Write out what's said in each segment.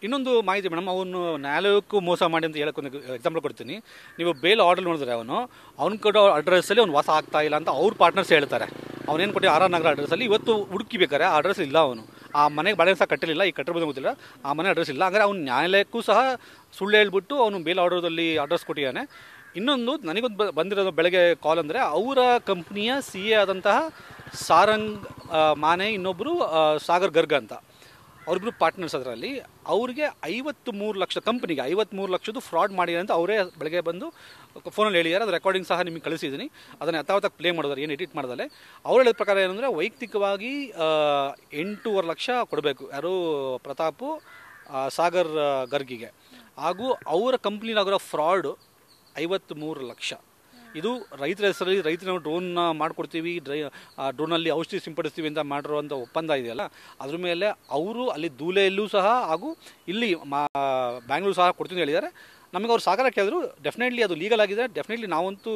ಇನ್ನೊಂದು ಮಾಹಿತಿ ಮೇಡಮ್, ಅವನು ನ್ಯಾಯಾಲಯಕ್ಕೂ ಮೋಸ ಮಾಡಿ ಅಂತ ಹೇಳಕ್ಕೆ ಒಂದು ಎಕ್ಸಾಂಪಲ್ ಕೊಡ್ತೀನಿ. ನೀವು ಬೇಲ್ ಆರ್ಡರ್ ನೋಡಿದ್ರೆ ಅವ್ನು ಕೊಡೋ ಅಡ್ರೆಸ್ಸಲ್ಲಿ ಅವ್ನು ವಾಸ ಆಗ್ತಾ ಇಲ್ಲ ಅಂತ ಅವ್ರ ಪಾರ್ಟ್ನರ್ಸ್ ಹೇಳ್ತಾರೆ. ಅವನೇನು ಕೊಟ್ಟು ಆರ್ ಆರ್ ನಗರ ಅಡ್ರೆಸ್ಸಲ್ಲಿ ಇವತ್ತು ಹುಡುಕಿಬೇಕಾರೆ ಆ ಅಡ್ರೆಸ್ ಇಲ್ಲ. ಅವನು ಆ ಮನೆಗೆ ಬಾಡಿಗೆ ಸಹ ಕಟ್ಟಿರಲಿಲ್ಲ, ಈ ಕಟ್ಟಿರ್ಬೋದು ಗೊತ್ತಿಲ್ಲ, ಆ ಮನೆ ಅಡ್ರೆಸ್ ಇಲ್ಲ. ಅಂದರೆ ಅವ್ನು ನ್ಯಾಯಾಲಯಕ್ಕೂ ಸಹ ಸುಳ್ಳು ಹೇಳ್ಬಿಟ್ಟು ಅವನು ಬೇಲ್ ಆರ್ಡರ್ದಲ್ಲಿ ಅಡ್ರೆಸ್ ಕೊಟ್ಟಿದ್ದಾನೆ. ಇನ್ನೊಂದು ನನಗೊಂದು ಬಂದಿರೋದು ಬೆಳಗ್ಗೆ ಕಾಲ್ ಅಂದರೆ ಅವರ ಕಂಪ್ನಿಯ CA ಆದಂತಹ ಸಾರಂಗ್ ಮಾನೆ, ಇನ್ನೊಬ್ಬರು ಸಾಗರ್ ಗರ್ಗ್ ಅಂತ, ಅವ್ರಿಬ್ರು ಪಾರ್ಟ್ನರ್ಸ್. ಅದರಲ್ಲಿ ಅವ್ರಿಗೆ 53 ಲಕ್ಷ, ಕಂಪ್ನಿಗೆ 53 ಲಕ್ಷದ್ದು ಫ್ರಾಡ್ ಮಾಡಿದ್ದಾರೆ ಅಂತ ಅವರೇ ಬೆಳಗ್ಗೆ ಬಂದು ಫೋನಲ್ಲಿ ಹೇಳಿದ್ದಾರೆ. ಅದು ರೆಕಾರ್ಡಿಂಗ್ ಸಹ ನಿಮಗೆ ಕಳಿಸಿದ್ದೀನಿ, ಅದನ್ನು ಯಥಾವತ್ತಾಗಿ ಪ್ಲೇ ಮಾಡಿದ್ದಾರೆ, ಏನು ಎಡಿಟ್ ಮಾಡ್ದಲೆ. ಅವ್ರು ಹೇಳಿದ ಪ್ರಕಾರ ಏನಂದರೆ ವೈಯಕ್ತಿಕವಾಗಿ 8.5 ಲಕ್ಷ ಕೊಡಬೇಕು ಯಾರು ಪ್ರತಾಪು ಸಾಗರ್ ಗರ್ಗಿಗೆ, ಹಾಗೂ ಅವರ ಕಂಪ್ನಿಲಾಗಿರೋ ಫ್ರಾಡು 53 ಲಕ್ಷ. ಇದು ರೈತರ ಹೆಸರಲ್ಲಿ ರೈತರು ಡ್ರೋನ್ ಮಾಡಿಕೊಡ್ತೀವಿ, ಡ್ರೋನಲ್ಲಿ ಔಷಧಿ ಸಿಂಪಡಿಸ್ತೀವಿ ಅಂತ ಮಾಡಿರುವಂಥ ಒಪ್ಪಂದ ಇದೆಯಲ್ಲ, ಅದ್ರ ಮೇಲೆ ಅವರು ಅಲ್ಲಿ ಧೂಲೆಯಲ್ಲೂ ಸಹ ಹಾಗೂ ಇಲ್ಲಿ ಬ್ಯಾಂಗ್ಳೂರು ಸಹ ಕೊಡ್ತೀನಿ ಹೇಳಿದ್ದಾರೆ. ನಮಗೆ ಅವ್ರು ಸಹಕಾರ ಕೇಳಿದ್ರು, ಡೆಫಿನೆಟ್ಲಿ ಅದು ಲೀಗಲ್ ಆಗಿದೆ, ಡೆಫಿನೆಟ್ಲಿ ನಾವಂತೂ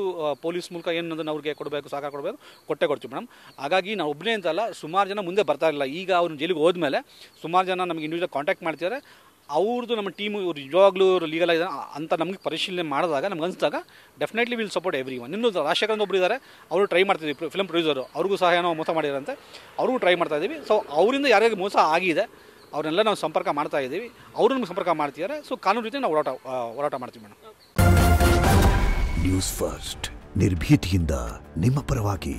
ಪೊಲೀಸ್ ಮೂಲಕ ಏನದನ್ನು ಅವ್ರಿಗೆ ಕೊಡಬೇಕು, ಸಹಕಾರ ಕೊಡಬೇಕು, ಕೊಡ್ತೀವಿ ಮೇಡಮ್. ಹಾಗಾಗಿ ನಾವು ಒಬ್ಬನೇ ಅಂತಲ್ಲ, ಸುಮಾರು ಜನ ಮುಂದೆ ಬರ್ತಾ ಇಲ್ಲ. ಈಗ ಅವ್ರು ಜೈಲಿಗೆ ಹೋದ್ಮೇಲೆ ಸುಮಾರು ಜನ ನಮಗೆ ಇಂಡಿವಿಜುವಲ್ ಕಾಂಟ್ಯಾಕ್ಟ್ ಮಾಡ್ತಿದ್ದಾರೆ. ಅವ್ರದ್ದು ನಮ್ಮ ಟೀಮು ಇವ್ರು ನಿಜವಾಗ್ಲೂ ಲೀಗಲ್ ಆಗಿದೆ ಅಂತ ನಮಗೆ ಪರಿಶೀಲನೆ ಮಾಡಿದಾಗ ನಮ್ಗೆ ಅನಿಸಿದಾಗ definitely will support everyone. ಇನ್ನೂ ರಾಜಶೇಖರ್ ಒಬ್ಬರು ಇದ್ದಾರೆ, ಅವರು ಟ್ರೈ ಮಾಡ್ತಿದ್ದೀವಿ, ಫಿಲ್ಮ್ ಪ್ರೊಡ್ಯೂಸರು, ಅವ್ರಿಗೂ ಸಹ ಏನೋ ಮೋಸ ಮಾಡಿದಾರಂತೆ, ಅವ್ರಿಗೂ ಟ್ರೈ ಮಾಡ್ತಾ ಇದ್ದೀವಿ. ಸೊ ಅವರಿಂದ ಯಾರ್ಯಾರಿಗೆ ಮೋಸ ಆಗಿದೆ ಅವ್ರನ್ನೆಲ್ಲ ನಾವು ಸಂಪರ್ಕ ಮಾಡ್ತಾ ಇದ್ದೀವಿ, ಅವರು ನಮ್ಗೆ ಸಂಪರ್ಕ ಮಾಡ್ತಿದ್ದಾರೆ. ಸೊ ಕಾನೂನು ರೀತಿ ನಾವು ಹೋರಾಟ ಮಾಡ್ತೀವಿ ಮೇಡಮ್. ನ್ಯೂಸ್ ಫಸ್ಟ್, ನಿರ್ಭೀತಿಯಿಂದ ನಿಮ್ಮ ಪರವಾಗಿ.